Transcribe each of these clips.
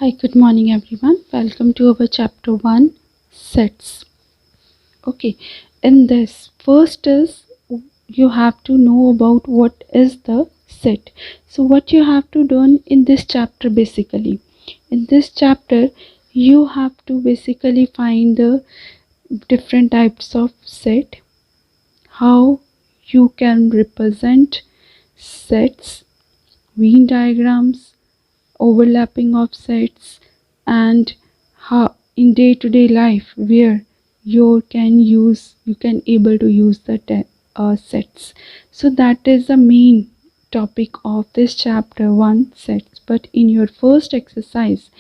Hi, good morning everyone. Welcome to our chapter 1 sets. Okay, in this, first is you have to know about what is the set. So, what you have to do in this chapter basically, in this chapter, you have to basically find the different types of set, how you can represent sets, Venn diagrams, overlapping of sets, and how in day-to-day life where you can able to use the sets. So that is the main topic of this chapter 1 sets. But in your first exercise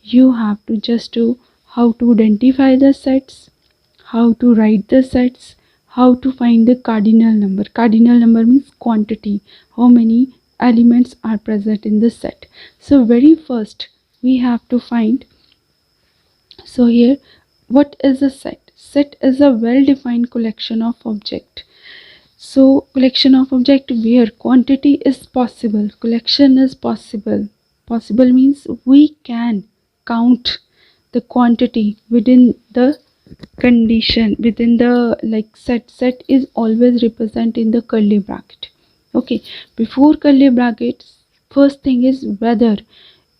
you have to just do how to identify the sets, how to write the sets, how to find the cardinal number. Cardinal number means quantity, how many elements are present in the set. So very first we have to find, so here, what is a set? Set is a well defined collection of object. So collection of object where quantity is possible, collection is possible. Possible means we can count the quantity within the condition, within the like set is always represented in the curly bracket. Okay, before curly brackets, first thing is whether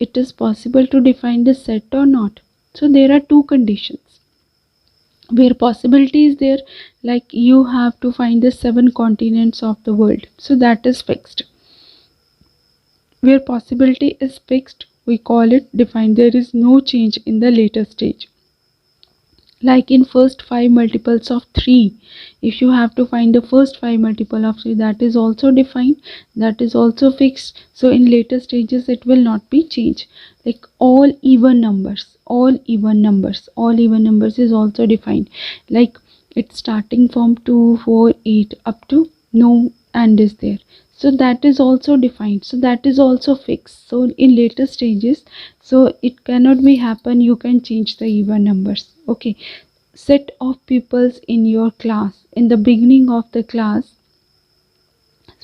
it is possible to define the set or not. So there are two conditions where possibility is there, like you have to find the 7 continents of the world, so that is fixed. Where possibility is fixed, we call it defined. There is no change in the later stage. Like in first 5 multiples of 3, if you have to find the first 5 multiple of 3, that is also defined, that is also fixed. So in later stages it will not be changed. Like all even numbers, all even numbers is also defined. Like it's starting from 2 4 8 up to no end is there, so that is also defined, so that is also fixed. So in later stages, so it cannot be happen you can change the even numbers. Okay, set of pupils in your class. In the beginning of the class,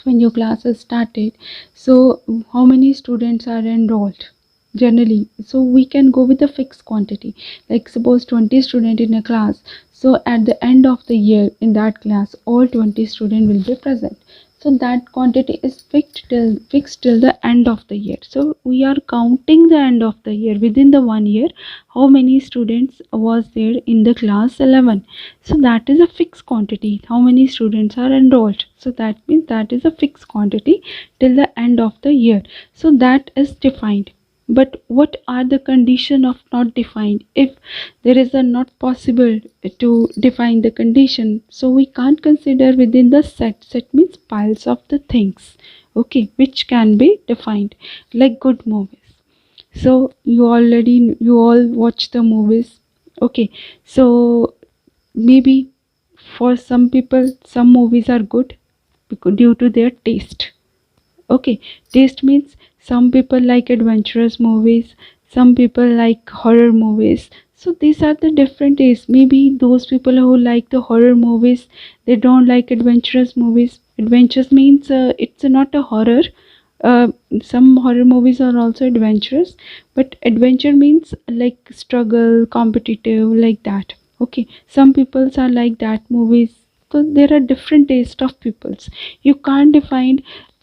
when your class is started, so how many students are enrolled generally, so we can go with a fixed quantity. Like suppose 20 students in a class, so at the end of the year in that class all 20 students will be present, so that quantity is fixed till the end of the year. So we are counting the end of the year within the 1 year, how many students was there in the class 11. So that is a fixed quantity, how many students are enrolled, so that means that is a fixed quantity till the end of the year. So that is defined. But what are the condition of not defined? If there is a not possible to define the condition, so we can't consider within the set means piles of the things, okay, which can be defined. Like good movies, so you all watch the movies. Okay, so maybe for some people some movies are good because due to their taste. Okay, taste means some people like adventurous movies, some people like horror movies. So these are the different tastes. Maybe those people who like the horror movies, they don't like adventurous movies. Adventures means it's not a horror. uh, some horror movies are also adventurous, but adventure means like struggle, competitive, like that. Okay, some peoples are like that movies. So there are different taste of peoples. You can't define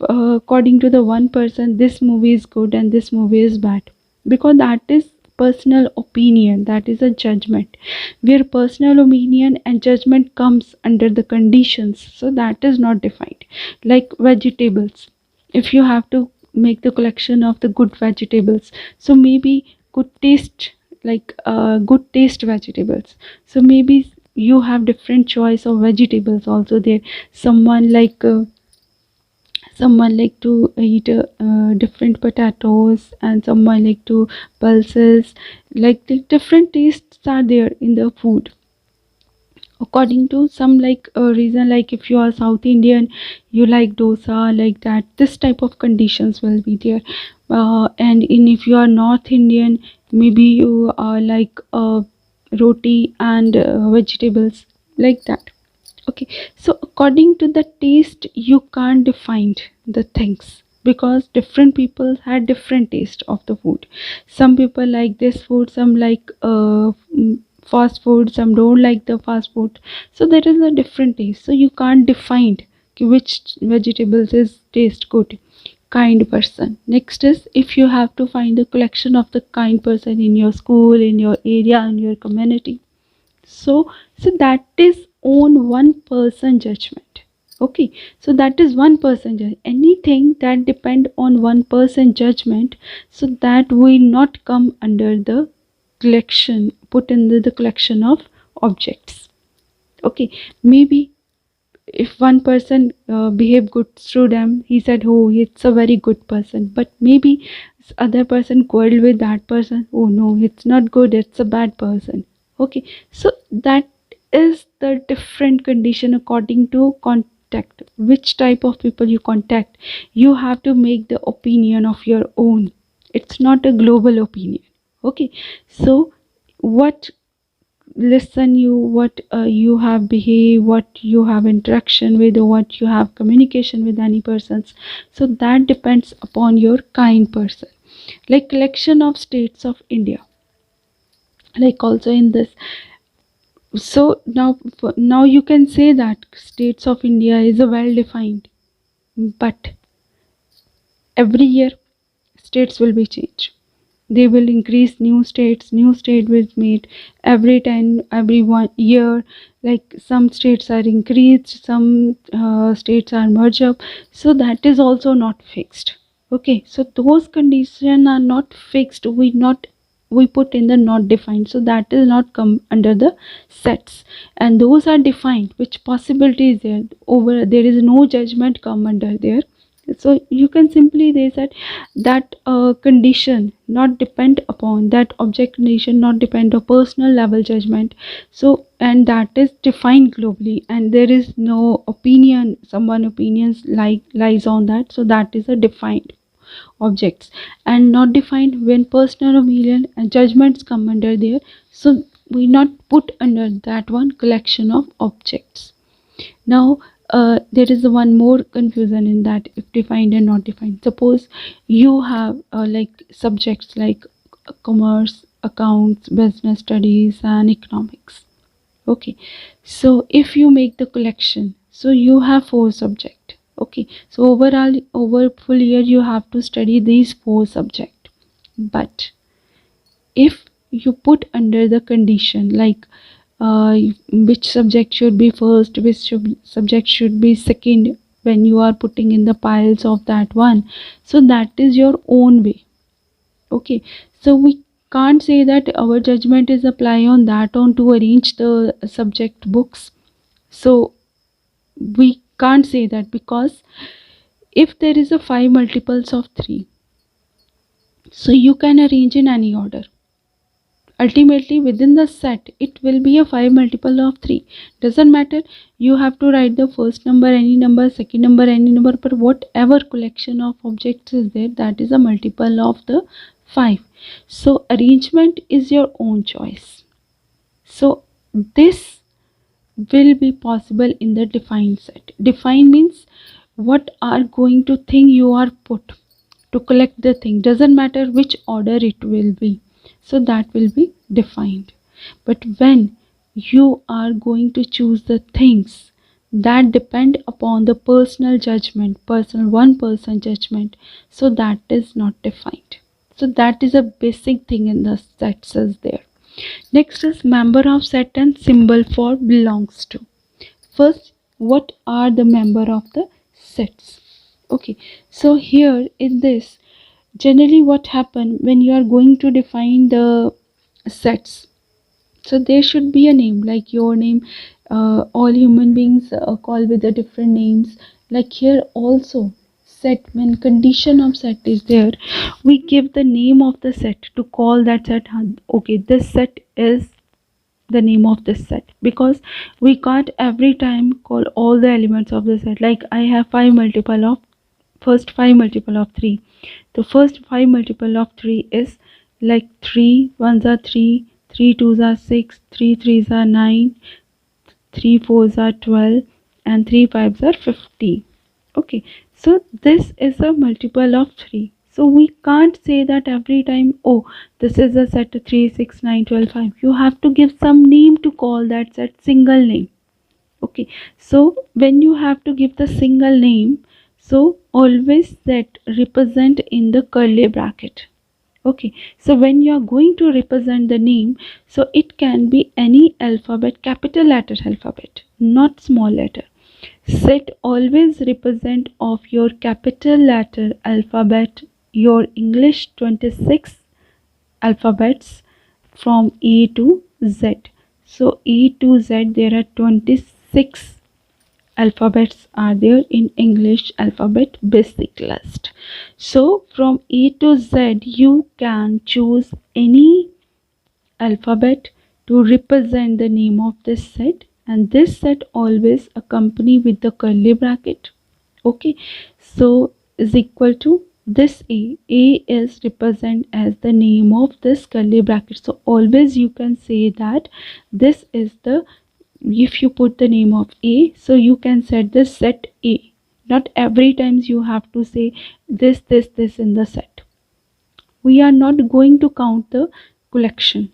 according to the one person this movie is good and this movie is bad, because that is personal opinion, that is a judgment, where personal opinion and judgment comes under the conditions, so that is not defined. Like vegetables, if you have to make the collection of the good vegetables, so maybe good taste, like good taste vegetables, so maybe you have different choice of vegetables also there. Someone like someone like to eat different potatoes, and someone like to pulses, like the different tastes are there in the food according to some like reason. Like if you are South Indian, you like dosa, like that, this type of conditions will be there. And in if you are North Indian, maybe you are like roti and vegetables, like that. Okay, so according to the taste you can't define the things. because different people had different taste of the food. Some people like this food, some like fast food, some don't like the fast food. So there is a different taste, so you can't define which vegetables is taste good. Kind person. Next is, if you have to find the collection of the kind person in your school, in your area, in your community. So that is on one person judgment. Okay, so that is one person anything that depend on one person judgment, so that will not come under the collection, put in the collection of objects. Okay, maybe if one person behave good through them, he said, oh, it's a very good person, but maybe other person quarreled with that person, oh no, it's not good, it's a bad person. Okay, so that is the different condition according to contact, which type of people you contact. You have to make the opinion of your own, it's not a global opinion. Okay, so what listen you, what you have behave, what you have interaction with, or what you have communication with any persons, so that depends upon your kind person. Like collection of states of India, like also in this. So now you can say that states of India is a well defined, but every year states will be changed. They will increase new state will made every time, every 1 year. Like some states are increased, some states are merged up, so that is also not fixed. Okay, so those conditions are not fixed, we put in the not defined, so that is not come under the sets. And those are defined, which possibility is there, over there is no judgment come under there. So you can simply say that condition not depend upon that object condition, not depend on personal level judgment. So, and that is defined globally, and there is no opinion, someone opinions like lies on that, so that is a defined objects. And not defined, when personal opinion and judgments come under there, so we not put under that one collection of objects. Now there is one more confusion in that, if defined and not defined. Suppose you have like subjects like commerce, accounts, business studies, and economics. Okay, so if you make the collection, so you have 4 subject. Okay, so overall over full year you have to study these 4 subject. But if you put under the condition like which subject should be first, which subject should be second, when you are putting in the piles of that one, so that is your own way. Okay, so we can't say that our judgment is apply on that on to arrange the subject books. So we can't say that, because if there is a 5 multiples of 3, so you can arrange in any order. Ultimately within the set it will be a 5 multiple of 3, doesn't matter, you have to write the first number any number, second number any number, but whatever collection of objects is there, that is a multiple of the 5. So arrangement is your own choice. So this will be possible in the defined set. Defined means what are going to thing you are put to collect the thing, doesn't matter which order it will be, so that will be defined. But when you are going to choose the things that depend upon the personal judgment, personal one person judgment, so that is not defined. So that is a basic thing in the sets is there. Next is member of set and symbol for belongs to. First, what are the member of the sets? Okay, so here in this, generally what happen when you are going to define the sets, so there should be a name like your name. All human beings call with the different names. Like here also, set, when condition of set is there, we give the name of the set to call that set. Okay, this set is the name of this set, because we can't every time call all the elements of the set. Like I have 5 multiple of, first 5 multiple of 3, the first 5 multiple of 3 is like 3 ones are 3, 3 twos are 6, 3 threes are 9, 3 fours are 12, and 3 fives are 50. Okay, So this is a multiple of 3. So we can't say that every time, oh, this is a set 3, 6, 9, 12, 5. You have to give some name to call that set, single name. Okay, so when you have to give the single name, so always set represent in the curly bracket. Okay, so when you are going to represent the name, so it can be any alphabet, capital letter alphabet, not small letter. Set always represent of your capital letter alphabet, your English 26 alphabets from A to Z. So A to Z, there are 26 alphabets are there in English alphabet basic list. So from A to Z, you can choose any alphabet to represent the name of this set, and this set always accompany with the curly bracket. Okay, so is equal to this A is represent as the name of this curly bracket. So always you can say that this is the, if you put the name of A, so you can set the set A. Not every times you have to say this in the set. We are not going to count the collection.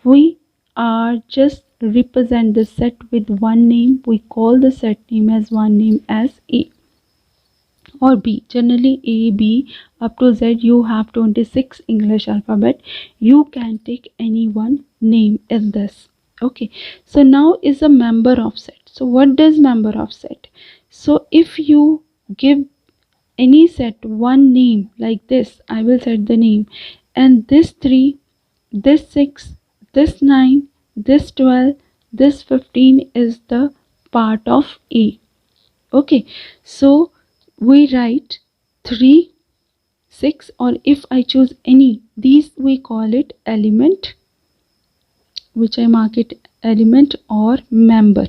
We are just represent the set with one name. We call the set name as one name as A or B. Generally A, B up to Z you have 26 English alphabet. You can take any one name in this. Okay, so now is a member of set. So what does member of set? So if you give any set one name like this, I will set the name, and this 3, this 6, this 9, this 12, this 15 is the part of A. Okay, so we write 3, 6, or if I choose any, these we call it element, which I mark it element or member.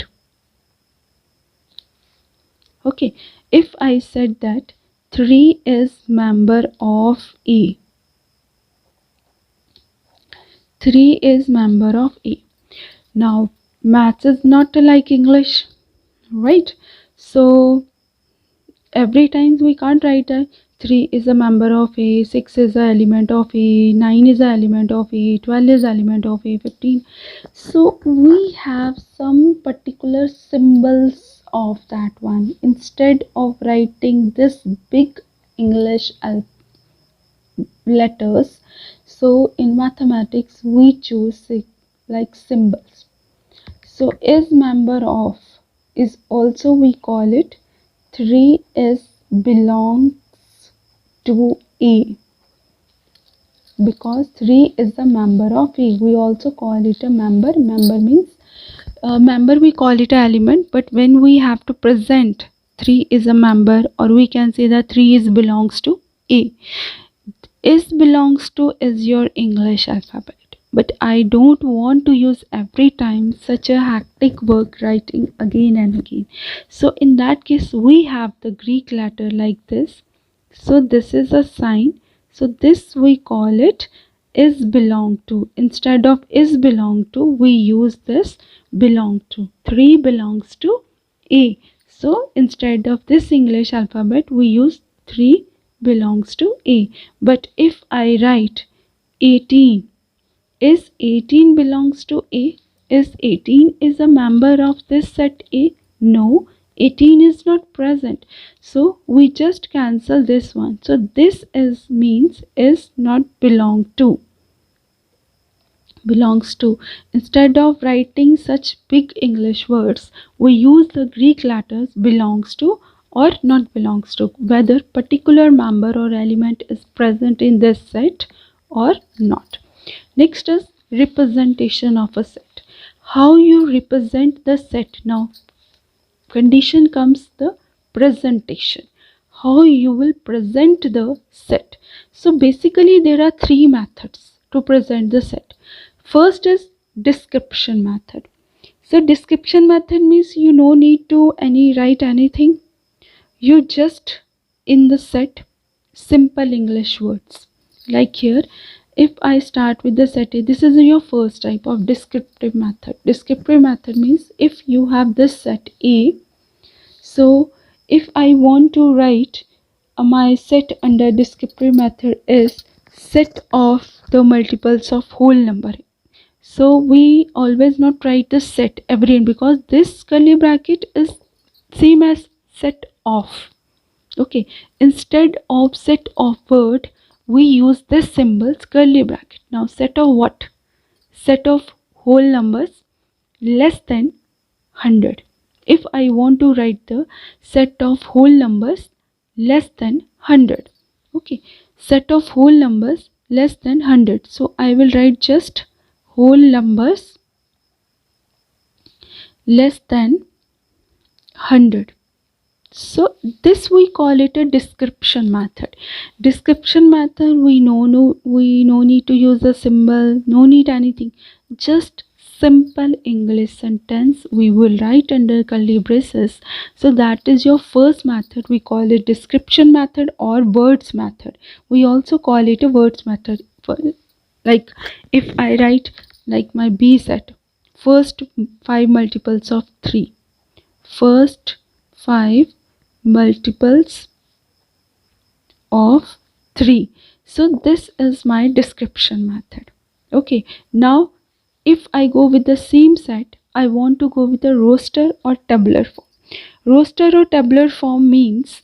Okay, if I said that 3 is member of A, 3 is member of A. Now maths is not like English, right? So every time we can't write that 3 is a member of A, 6 is an element of A, 9 is an element of A, 12 is an element of A, 15. So we have some particular symbols of that one. Instead of writing this big English letters, so in mathematics we choose like symbols. So is member of is also we call it 3 is belongs to A, because 3 is the member of A. We also call it a member. Member means member, we call it an element, but when we have to present 3 is a member, or we can say that 3 is belongs to A. Is belongs to is your English alphabet, but I don't want to use every time such a hectic work writing again and again. So in that case we have the Greek letter like this. So this is a sign. So this we call it is belong to. Instead of is belong to, we use this belong to. 3 belongs to A. So instead of this English alphabet we use 3 belongs to A. But if I write 18, is 18 belongs to A? Is 18 is a member of this set A? No, 18 is not present. So we just cancel this one. So this is means is not belong to. Belongs to. Instead of writing such big English words, we use the Greek letters belongs to or not belongs to, whether particular member or element is present in this set or not. Next is representation of a set. How you represent the set. Now condition comes the presentation. How you will present the set. So basically there are 3 methods to present the set. First is description method. So description method means you no need to write anything. You just in the set simple English words. Like here, if I start with the set A, this is your first type of descriptive method. Descriptive method means if you have this set A, so if I want to write my set under descriptive method is set of the multiples of whole number. So we always not write the set every end, because this curly bracket is same as set of. Okay, instead of set of word we use this symbol curly bracket. Now set of what? Set of whole numbers less than 100. If I want to write the set of whole numbers less than 100, okay, set of whole numbers less than 100, so I will write just whole numbers less than 100. So this we call it a description method. Description method, we no need to use a symbol, no need anything, just simple English sentence we will write under curly braces. So that is your first method. We call it description method or words method. We also call it a words method. For like if I write like my B set, first 5 multiples of 3, first 5 multiples of 3. So this is my description method. Okay, now if I go with the same set, I want to go with a roster or tabular form. Roster or tabular form means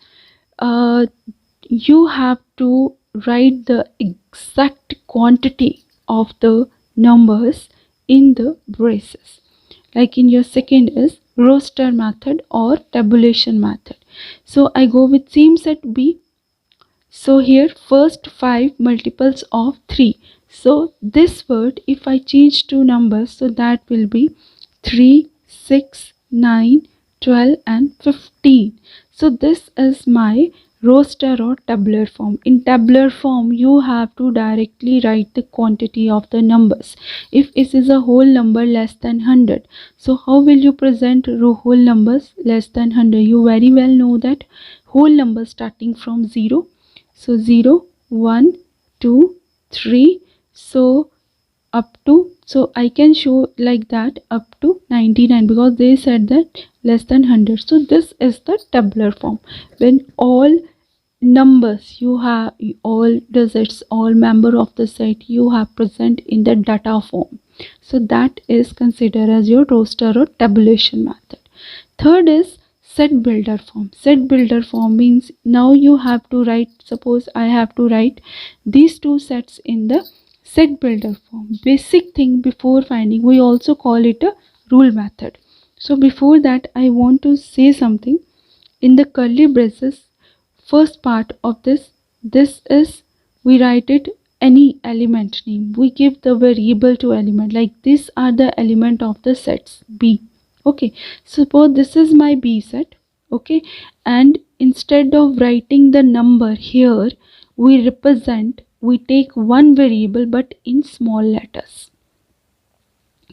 you have to write the exact quantity of the numbers in the braces. Like in your second is roster method or tabulation method. So I go with same set B. So here first 5 multiples of 3. So this word if I change to numbers, so that will be 3, 6, 9, 12 and 15. So this is my roster or tabular form. In tabular form you have to directly write the quantity of the numbers. If it is a whole number less than 100, so how will you present whole numbers less than 100? You very well know that whole numbers starting from 0. So 0, 1, 2, 3, so up to, so I can show like that up to 99, because they said that less than 100. So this is the tabular form, when all numbers you have, all digits, all member of the set you have present in the data form. So that is considered as your roster or tabulation method. Third is set builder form. Set builder form means now you have to write, suppose I have to write these two sets in the set builder form. Basic thing before finding, we also call it a rule method. So before that I want to say something. In the curly braces, first part of this is we write it any element name. We give the variable to element, like these are the element of the sets B. Okay, suppose this is my B set. Okay, and instead of writing the number here, we take one variable but in small letters.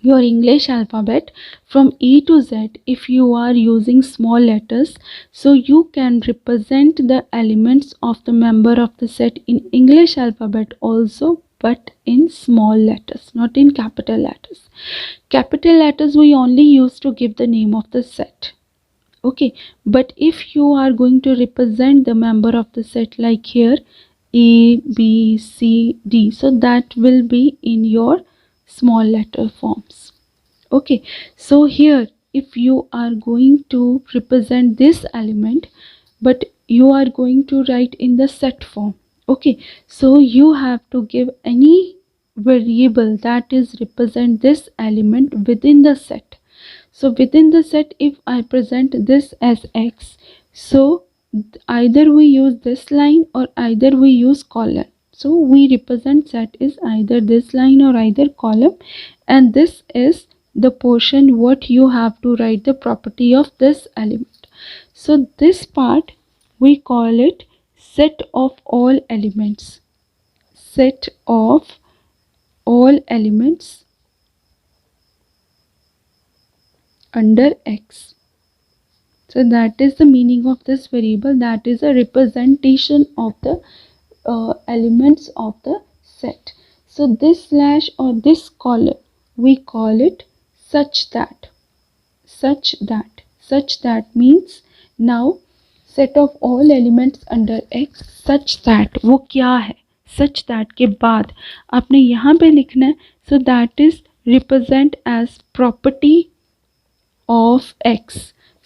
Your English alphabet from E to Z, if you are using small letters, so you can represent the elements of the member of the set in English alphabet also, but in small letters, not in capital letters. Capital letters we only use to give the name of the set. Okay, but if you are going to represent the member of the set like here A, B, C, D, so that will be in your small letter forms. Okay, so here if you are going to represent this element, but you are going to write in the set form. Okay, so you have to give any variable that is represent this element within the set. So within the set, if I present this as X, so either we use this line or either we use column. So we represent set is either this line or either column, and this is the portion what you have to write the property of this element. So this part we call it set of all elements. Set of all elements under X. So that is the meaning of this variable, that is a representation of the elements of the set. So this slash or this column we call it such that. Such that means now set of all elements under x such that, वो क्या है, such that के बाद आपने यहाँ पे लिखना है, so that is represent as property of x.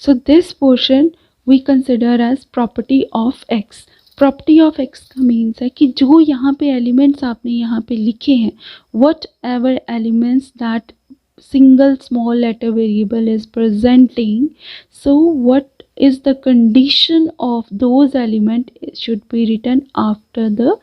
So this portion we consider as property of x. Property of x का मीन्स है कि जो यहाँ पे एलिमेंट्स आपने यहाँ पे लिखे हैं, what ever elements that single small letter variable is presenting, so what is the condition of those element should be written after the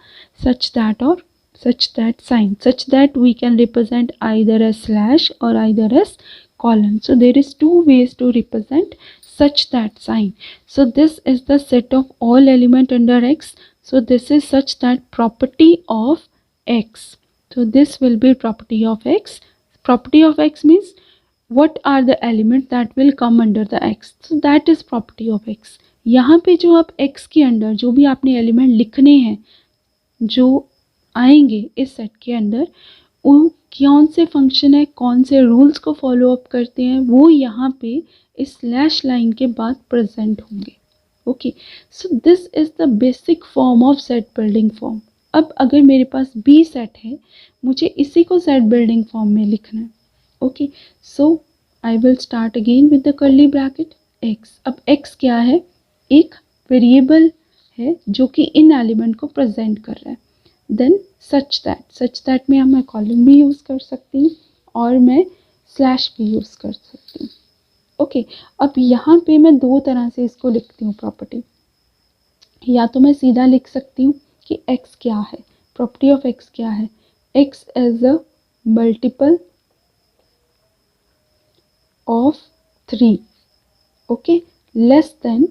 such that or such that sign, such that we can represent either as slash or either as colon. So there is two ways to represent such that sign. So this is the set of all element under x. So this is such that property of x. So this will be property of x. Property of x means what are the elements that will come under the x. So that is property of x. यहाँ पे जो आप x के अंदर जो भी आपने element लिखने हैं जो आएंगे इस सेट के अंदर, वो कौन से फंक्शन है, कौन से रूल्स को फॉलो अप करते हैं, वो यहाँ पे इस स्लैश लाइन के बाद प्रेजेंट होंगे. Okay, so this is the basic form of set building form. अब अगर मेरे पास बी सेट है, मुझे इसी को सेट बिल्डिंग फॉर्म में लिखना है. Okay, so I will start again with the curly bracket x. अब एक्स क्या है, एक वेरिएबल है जो कि इन एलिमेंट को प्रेजेंट कर रहा है. देन सच दैट में मैं कॉलम भी यूज़ कर सकती हूँ और मैं स्लैश भी यूज़ कर सकती हूँ. ओके, अब यहाँ पे मैं दो तरह से इसको लिखती हूँ प्रॉपर्टी. या तो मैं सीधा लिख सकती हूँ कि x क्या है, प्रॉपर्टी ऑफ x क्या है, x as a multiple of 3. Okay, less than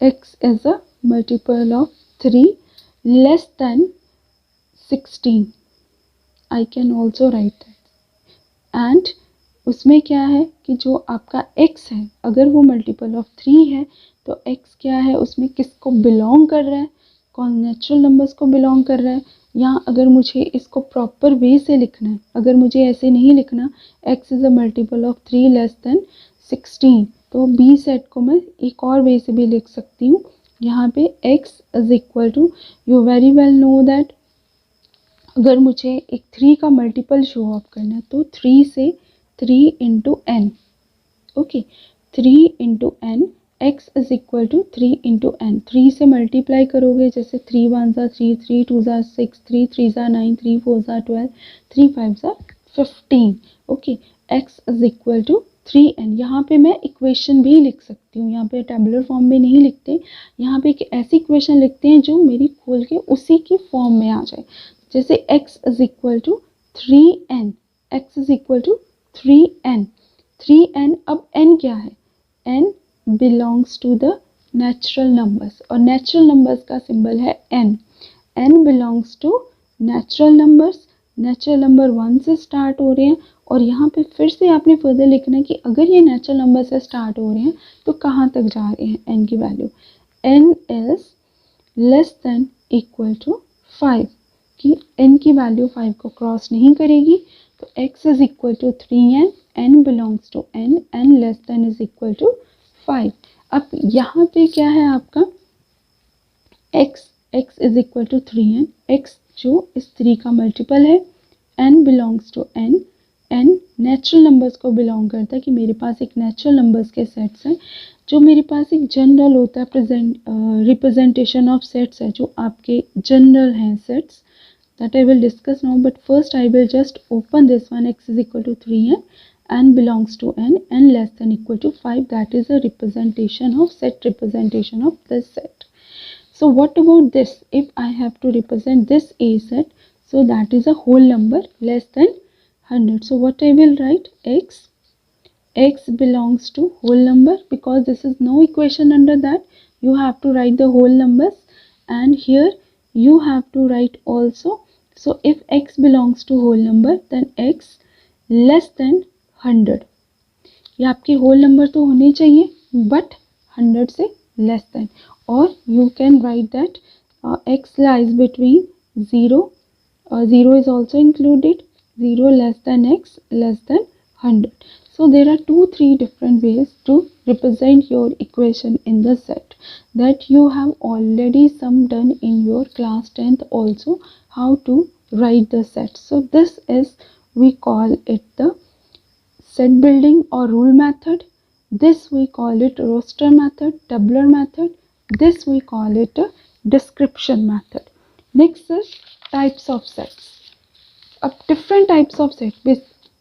x is a multiple of 3 less than 16. I can also write that. And उसमें क्या है कि जो आपका x है, अगर वो मल्टीपल ऑफ 3 है तो x क्या है, उसमें किसको बिलोंग कर रहा है, कौन नेचुरल नंबर्स को बिलोंग कर रहा है. या अगर मुझे इसको प्रॉपर वे से लिखना है, अगर मुझे ऐसे नहीं लिखना x is a multiple of 3 less than 16, तो बी सेट को मैं एक और वे से भी लिख सकती हूँ. यहाँ पे x is equal to, you very well know that अगर मुझे एक 3 का मल्टीपल शो ऑफ करना है तो 3 से 3 into n. Okay, 3 into n, x is equal to 3 into n. 3 से मल्टीप्लाई करोगे, जैसे 3 1 ज़ा 3, 3 2 ज़ा 6, 3 3 ज़ा 9, 3 4 ज़ा 12, 3 5 ज़ा 15. Okay, x is equal to 3n. यहाँ पे मैं इक्वेशन भी लिख सकती हूँ, यहाँ पे टेबुलर फॉर्म में नहीं लिखते, यहाँ पे एक ऐसी इक्वेशन लिखते हैं जो मेरी खोल के उसी की फॉर्म में आ जाए. जैसे x is equal to 3n, x is equal to 3n. 3n, अब n क्या है, n belongs to the natural numbers, और नेचुरल नंबर्स का सिंबल है n. n belongs to natural numbers. Natural number 1 से स्टार्ट हो रहे हैं, और यहाँ पे फिर से आपने फर्दर लिखना है कि अगर ये नेचुरल नंबर से स्टार्ट हो रहे हैं तो कहाँ तक जा रहे हैं, n की value. n is less than equal to 5, कि n की वैल्यू 5 को क्रॉस नहीं करेगी. तो x is equal to 3n, n belongs to n, n less than is equal to 5. अब यहाँ पे क्या है आपका x is equal to 3n, x जो इस 3 का मल्टीपल है, n belongs to n, n natural numbers को बिलोंग करता है, कि मेरे पास एक नेचुरल नंबर्स के सेट्स हैं. जो मेरे पास एक जनरल होता है रिप्रेजेंटेशन ऑफ सेट्स है, जो आपके जनरल हैं sets, that I will discuss now, but first I will just open this one. X is equal to 3n, n belongs to n, n less than equal to 5. That is a representation of set, representation of this set. So what about this? If I have to represent this A set, so that is a whole number less than 100. So what I will write, x belongs to whole number, because this is no equation under that. You have to write the whole numbers, and here you have to write also. So if x belongs to whole number, then x less than 100. ये आपके whole number तो होने चाहिए, but 100 से less than. Or you can write that x lies between 0, 0 is also included, 0 less than x less than 100. So there are 2-3 different ways to represent your equation in the set that you have already some done in your class 10th also, how to write the set. So this is, we call it the set building or rule method. This we call it roster method, tabular method. This we call it a description method. Next is types of sets. Different types of sets.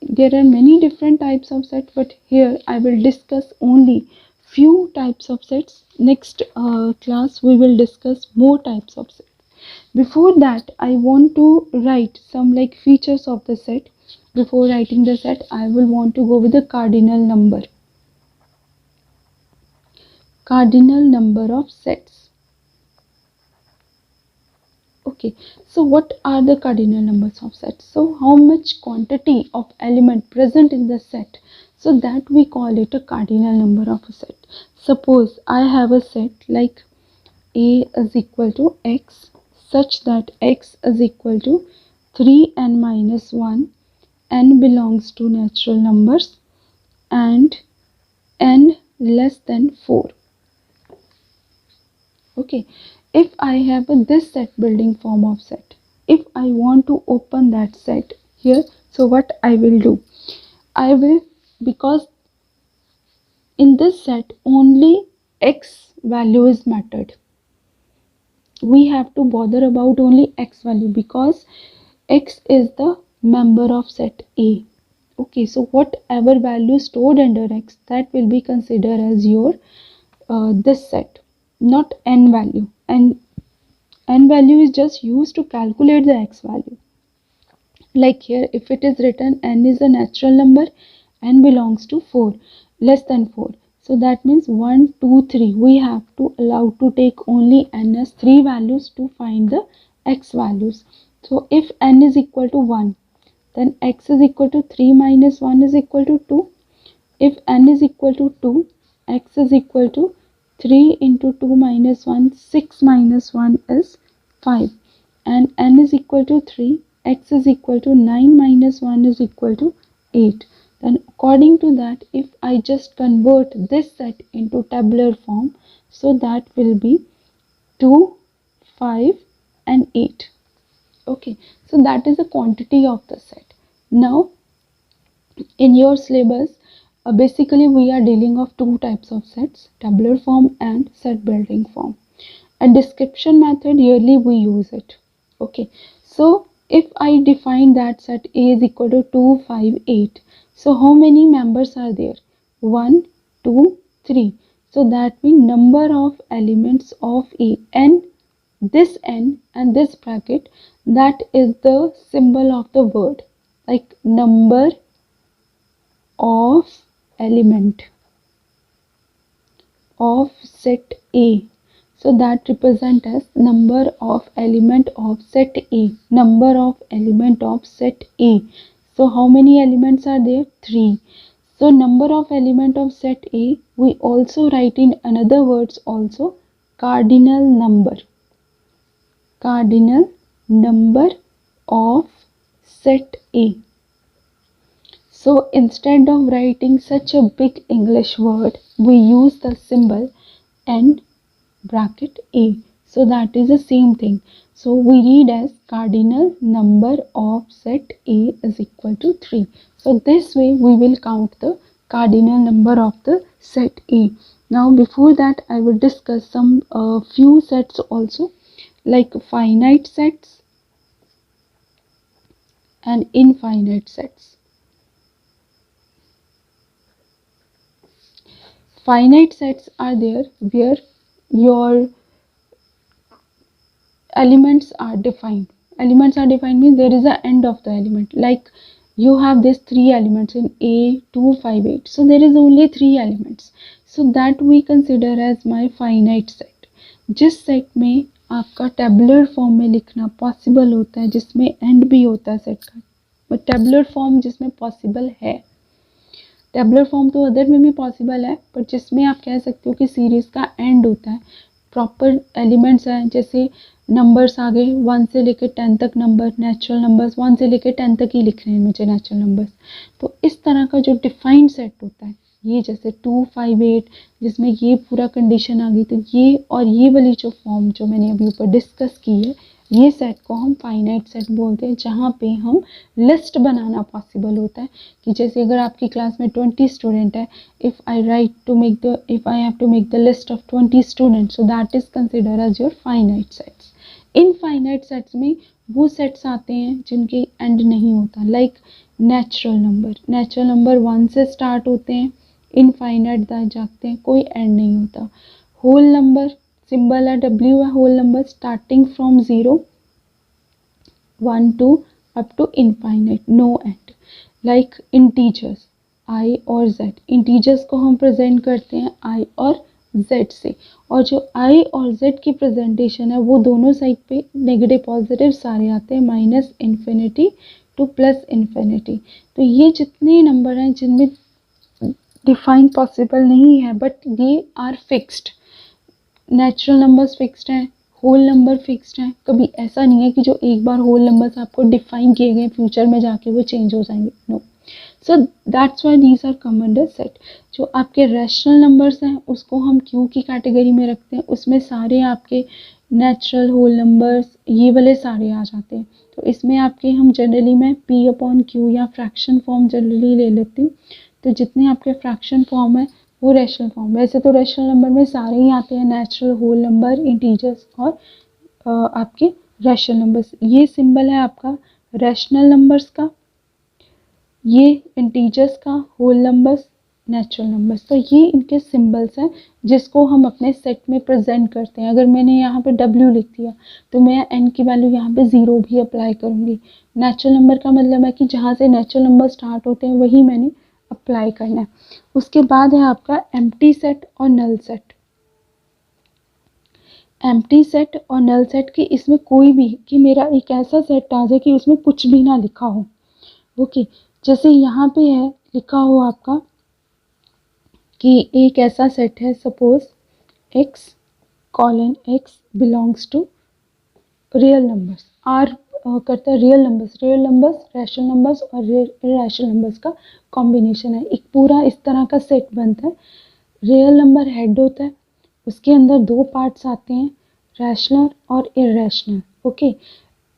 There are many different types of sets, but here I will discuss only few types of sets. Next class we will discuss more types of sets. Before that, I want to write some like features of the set. Before writing the set, I will want to go with the cardinal number. Cardinal number of sets. Okay, so what are the cardinal numbers of sets? So how much quantity of element present in the set? So that we call it a cardinal number of a set. Suppose I have a set like A is equal to X, such that X is equal to 3n minus 1, n belongs to natural numbers, and n less than 4. Okay, if I have this set building form of set, if I want to open that set here, so what I will do, I will, because in this set only X value is mattered, we have to bother about only X value because X is the member of set A. Okay, so whatever value stored under X, that will be considered as your this set, not n value. And n value is just used to calculate the X value. Like here, if it is written n is a natural number, n belongs to 4, less than 4. So that means 1, 2, 3. We have to allow to take only n as 3 values to find the X values. So if n is equal to 1, then X is equal to 3 minus 1 is equal to 2. If n is equal to 2, X is equal to 3 into 2 minus 1, 6 minus 1 is 5. And n is equal to 3, X is equal to 9 minus 1 is equal to 8. Then according to that, if I just convert this set into tabular form, so that will be 2, 5 and 8. Okay, so that is the quantity of the set. Now in your syllabus, basically we are dealing of two types of sets, tabular form and set building form. A description method, yearly we use it. Okay, so if I define that set A is equal to 2, 5, 8. So how many members are there? 1, 2, 3. So that means number of elements of A, n, this n and this bracket, that is the symbol of the word, like number of element of set A. So that represent as number of element of set A. Number of element of set A. So how many elements are there? 3. So number of element of set A, we also write in another words also, cardinal number. Cardinal number of set A. So instead of writing such a big English word, we use the symbol n bracket A. So that is the same thing. So we read as cardinal number of set A is equal to 3. So this way we will count the cardinal number of the set A. Now before that I will discuss some few sets also, like finite sets and infinite sets. Finite sets are there where your elements are defined. Elements are defined means there is an end of the element. Like you have these 3 elements in A, 2, 5, 8. So there is only 3 elements. So that we consider as my finite set. जिस set में आपका tabular form में लिखना possible होता है, जिसमें and भी होता है सेट का, बट टेबुलर फॉर्म जिसमें पॉसिबल है, टेबुलर फॉर्म तो अदर में भी पॉसिबल है, पर जिसमें आप कह सकते हो कि सीरीज का एंड होता है, प्रॉपर एलिमेंट्स हैं, जैसे नंबर्स आ गए 1 से लेकर 10 तक नंबर, नेचुरल नंबर्स 1 से लेकर 10 तक ही लिख रहे हैं मुझे नेचुरल नंबर्स। तो इस तरह का जो डिफाइंड सेट होता है, ये जैसे 2, 5, 8 जिसमें ये पूरा कंडीशन आ गई, तो ये और ये वाली जो फॉर्म जो मैंने अभी ऊपर डिस्कस की है, ये सेट को हम फाइनाइट सेट बोलते हैं, जहाँ पे हम लिस्ट बनाना पॉसिबल होता है कि जैसे अगर आपकी क्लास में 20 स्टूडेंट है, if I have to make the list of 20 students, so that is consider as your finite sets. Infinite sets में वो सेट्स आते हैं जिनके एंड नहीं होता, लाइक नेचुरल नंबर 1 से स्टार्ट होते हैं, इनफाइनाइट तक जाते हैं, कोई एंड नहीं होता। होल नंबर सिंबल है W है, whole number starting from 0 1 2 up to infinite, no end. Like integers I और Z, इंटीजर्स को हम प्रेजेंट करते हैं I और Z से, और जो I और Z की प्रेजेंटेशन है वो दोनों साइड पे नेगेटिव पॉजिटिव सारे आते हैं, minus infinity two plus infinity. तो ये जितने नंबर हैं जिनमें डिफाइन पॉसिबल नहीं है बट ये are fixed, natural numbers fixed हैं, होल नंबर फिक्स्ड हैं। कभी ऐसा नहीं है कि जो एक बार होल नंबर्स आपको डिफाइन किए गए फ्यूचर में जाके वो चेंज हो जाएंगे, no. So that's why these are come under set. जो आपके रैशनल नंबर्स हैं उसको हम क्यू की कैटेगरी में रखते हैं, उसमें सारे आपके नेचुरल होल नंबर्स ये वाले सारे आ जाते हैं। तो इसमें आपके हम जनरली मैं P/Q या फ्रैक्शन फॉर्म जनरली ले लेती हूँ। तो जितने आपके फ्रैक्शन फॉर्म है वो रैशनल फॉर्म, वैसे तो रैशनल नंबर में सारे ही आते हैं, नेचुरल, होल नंबर, इंटीजर्स और आपके रैशनल नंबर्स। ये सिंबल है आपका रैशनल नंबर्स का, ये इंटीजर्स का, होल नंबर्स, नेचुरल नंबर्स। तो ये इनके सिंबल्स हैं जिसको हम अपने सेट में प्रेजेंट करते हैं। अगर मैंने यहाँ पे W लिख दिया तो मैं n की वैल्यू यहाँ पे 0 भी अप्लाई करूँगी। नेचुरल नंबर का मतलब है कि जहाँ से नेचुरल नंबर स्टार्ट होते हैं वही मैंने अप्लाई करना है। उसके बाद है आपका एम्प्टी सेट और नल सेट। एम्प्टी सेट और नल सेट की इसमें कोई भी कि मेरा एक ऐसा सेट आ जाए कि उसमें कुछ भी ना लिखा हो। ओके, जैसे यहाँ पे है लिखा हो आपका कि एक ऐसा सेट है, suppose x:x belongs to real numbers, R करता है रियल नंबर्स, रैशनल नंबर्स और इरैशनल नंबर्स का कॉम्बिनेशन है। एक पूरा इस तरह का सेट बनता है। रियल नंबर हेड होता है, उसके अंदर 2 पार्ट्स आते हैं, रैशनल और इरैशनल। ओके,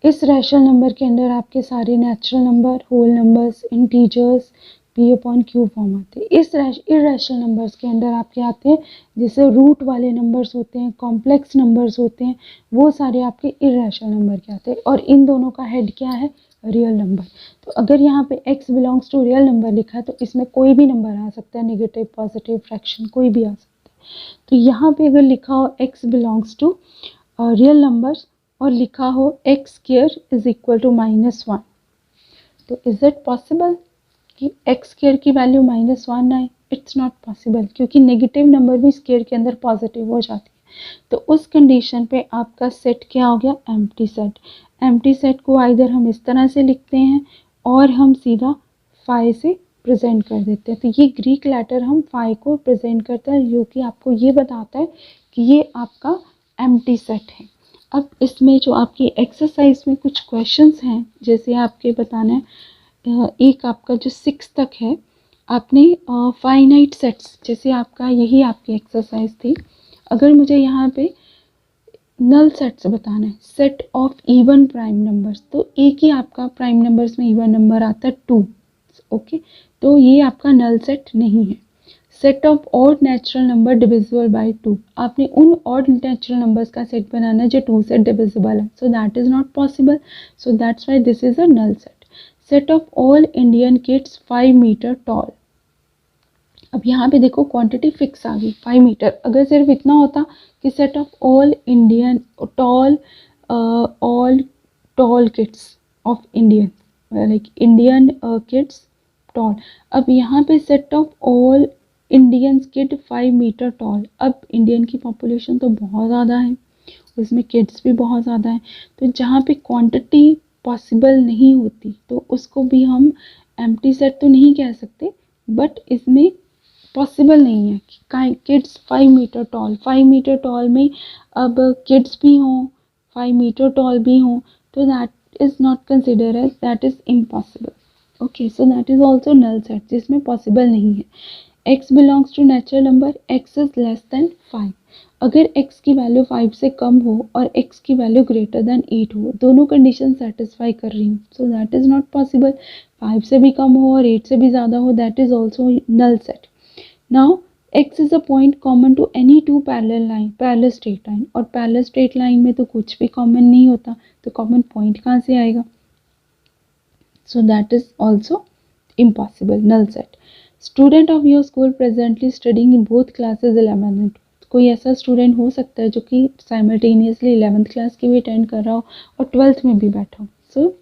इस रैशनल नंबर के अंदर आपके सारे natural number, whole numbers, integers, P/Q form आते हैं। इस इरैशनल नंबर्स के अंदर आपके आते हैं जैसे रूट वाले नंबर्स होते हैं, कॉम्प्लेक्स नंबर्स होते हैं, वो सारे आपके इरैशनल नंबर के आते हैं। और इन दोनों का हेड क्या है, रियल नंबर। तो अगर यहाँ पे x belongs to real number लिखा है तो इसमें कोई भी नंबर आ सकता है, नेगेटिव, पॉजिटिव, फ्रैक्शन, कोई भी आ सकता है। तो यहाँ पे अगर लिखा हो x belongs to real numbers और लिखा हो x² इज इक्वल टू -1, तो इज इट पॉसिबल कि x² की वैल्यू -1 आए? इट्स नॉट पॉसिबल, क्योंकि नेगेटिव नंबर भी स्क्वायर के अंदर पॉजिटिव हो जाती है। तो उस कंडीशन पे आपका सेट क्या हो गया, एम्प्टी सेट। एम्प्टी सेट को आइदर हम इस तरह से लिखते हैं और हम सीधा फाई से प्रेजेंट कर देते हैं। तो ये ग्रीक लेटर हम फाई को प्रेजेंट करते हैं, जो कि आपको ये बताता है कि ये आपका एम्प्टी सेट है। अब इसमें जो आपकी एक्सरसाइज में कुछ क्वेश्चंस हैं, जैसे आपके बताना है, एक आपका जो 6 तक है, आपने फाइनाइट सेट्स, जैसे आपका यही आपकी एक्सरसाइज थी। अगर मुझे यहाँ पे नल सेट्स बताना है, set of even prime numbers, तो एक ही आपका प्राइम नंबर्स में इवन नंबर आता है 2। ओके, तो ये आपका नल सेट नहीं है। Set of odd natural number divisible by 2, आपने उन ऑड नेचुरल नंबर्स का सेट बनाना है जो 2 से डिविजिबल है, so that is not possible, so that's why this is a null set. Set of all Indian kids 5 metre tall. अब यहाँ पे देखो क्वांटिटी फिक्स आ गई 5 मीटर। अगर सिर्फ इतना होता कि set of all Indian all tall kids of Indian, like Indian kids tall. अब यहाँ पे set of all Indians kid 5 metre tall. अब इंडियन की पॉपुलेशन तो बहुत ज़्यादा है, उसमें किड्स भी बहुत ज़्यादा है, तो जहाँ पे क्वांटिटी पॉसिबल नहीं होती तो उसको भी हम एम्प्टी सेट तो नहीं कह सकते, बट इसमें पॉसिबल नहीं है कि kids 5 metre tall, 5 metre tall में अब किड्स भी हों, 5 मीटर टॉल भी हों, तो that is not consider as, that is impossible. Okay, so that is also null set जिसमें पॉसिबल नहीं है. x belongs to natural number, x is less than 5. अगर x की वैल्यू 5 से कम हो और x की वैल्यू ग्रेटर देन 8 हो, दोनों कंडीशन सेटिस्फाई कर रही हूँ, सो दैट इज़ नॉट पॉसिबल. 5 से भी कम हो और 8 से भी ज़्यादा हो, that is also null set. Now x is a point common to any two parallel straight line, और parallel straight line में तो कुछ भी common नहीं होता, तो common point कहाँ से आएगा? So that is also impossible, null set. Student of your school presently studying in both classes 11 and 12. कोई ऐसा स्टूडेंट हो सकता है जो कि साइमल्टेनियसली 11th क्लास की भी अटेंड कर रहा हो और 12th में भी बैठा हो. So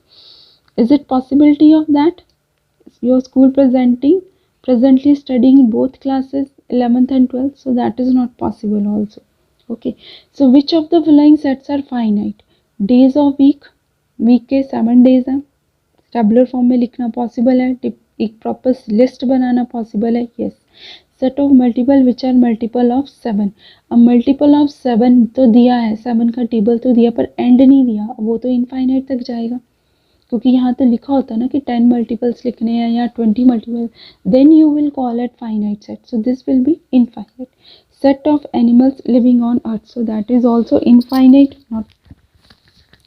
is it possibility of that your school presently studying both classes 11th and 12th, so that is not possible also. Okay, so which of the following sets are finite? Days of week के 7 days हैं, tabular form में लिखना possible है, एक proper list बनाना possible है. Yes. Set of multiple which are multiple of 7. अब multiple of 7 तो दिया है, 7 का टेबल तो दिया पर एंड नहीं दिया, वो तो इनफाइनाइट तक जाएगा, क्योंकि यहाँ तो लिखा होता है ना कि 10 मल्टीपल्स लिखने हैं या 20 multiple, then you will call it finite set. So this will be infinite. Set of animals living on earth, so that is also infinite, not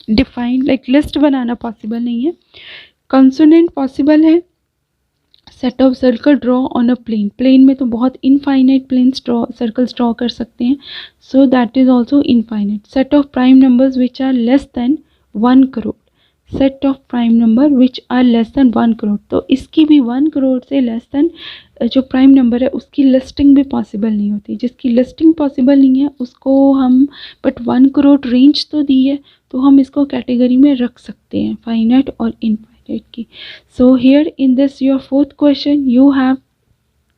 defined. Like list बनाना पॉसिबल नहीं है. कंसोनेंट पॉसिबल है. Set of circle draw on a plane, plane में तो बहुत infinite plane circles draw कर सकते हैं, so that is also infinite. Set of prime numbers which are less than 1 crore, set of prime number which are less than 1 crore, तो इसकी भी 1 करोड़ से लेस देन जो प्राइम नंबर है उसकी लिस्टिंग भी पॉसिबल नहीं होती. जिसकी लिस्टिंग पॉसिबल नहीं है उसको हम, बट 1 करोड़ रेंज तो दी है तो हम इसको कैटेगरी में रख सकते हैं फाइनाइट और इनफाइनाइट की. So here in this your fourth question you have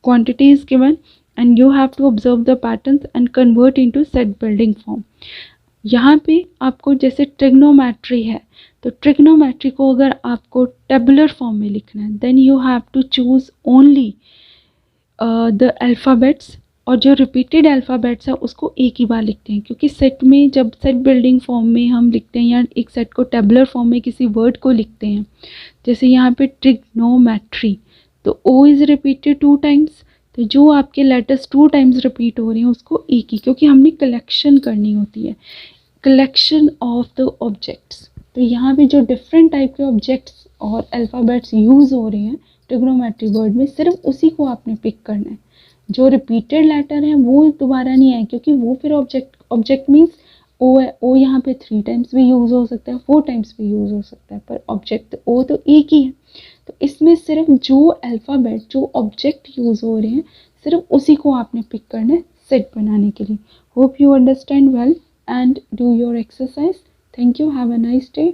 quantities given and you have to observe the patterns and convert into set building form. यहाँ पे आपको जैसे ट्रिग्नोमेट्री है, तो ट्रिग्नोमेट्री को अगर आपको टेबुलर फॉर्म में लिखना है then you have to choose only the alphabets, और जो रिपीटेड अल्फ़ाबेट्स है उसको एक ही बार लिखते हैं, क्योंकि सेट में जब सेट बिल्डिंग फॉर्म में हम लिखते हैं या एक सेट को टेबुलर फॉर्म में किसी वर्ड को लिखते हैं, जैसे यहाँ पे ट्रिग्नोमेट्री, तो ओ इज़ रिपीटेड 2 टाइम्स, तो जो आपके लेटर्स 2 टाइम्स रिपीट हो रही हैं उसको एक ही, क्योंकि हमने कलेक्शन करनी होती है, कलेक्शन ऑफ द ऑब्जेक्ट्स. तो यहाँ पे जो डिफरेंट टाइप के ऑब्जेक्ट्स और अल्फ़ाबेट्स यूज़ हो रहे हैं ट्रिग्नोमेट्री वर्ड में, सिर्फ उसी को आपने पिक करना है. जो रिपीटेड लेटर हैं वो दोबारा नहीं आए, क्योंकि वो फिर ऑब्जेक्ट मीन्स ओ है, ओ यहाँ पे 3 टाइम्स भी यूज़ हो सकता है, 4 टाइम्स भी यूज़ हो सकता है, पर ऑब्जेक्ट ओ तो एक ही है. तो इसमें सिर्फ जो अल्फ़ाबेट जो ऑब्जेक्ट यूज़ हो रहे हैं सिर्फ उसी को आपने पिक करना है सेट बनाने के लिए. Hope you understand well and do your exercise. Thank you. Have a nice day.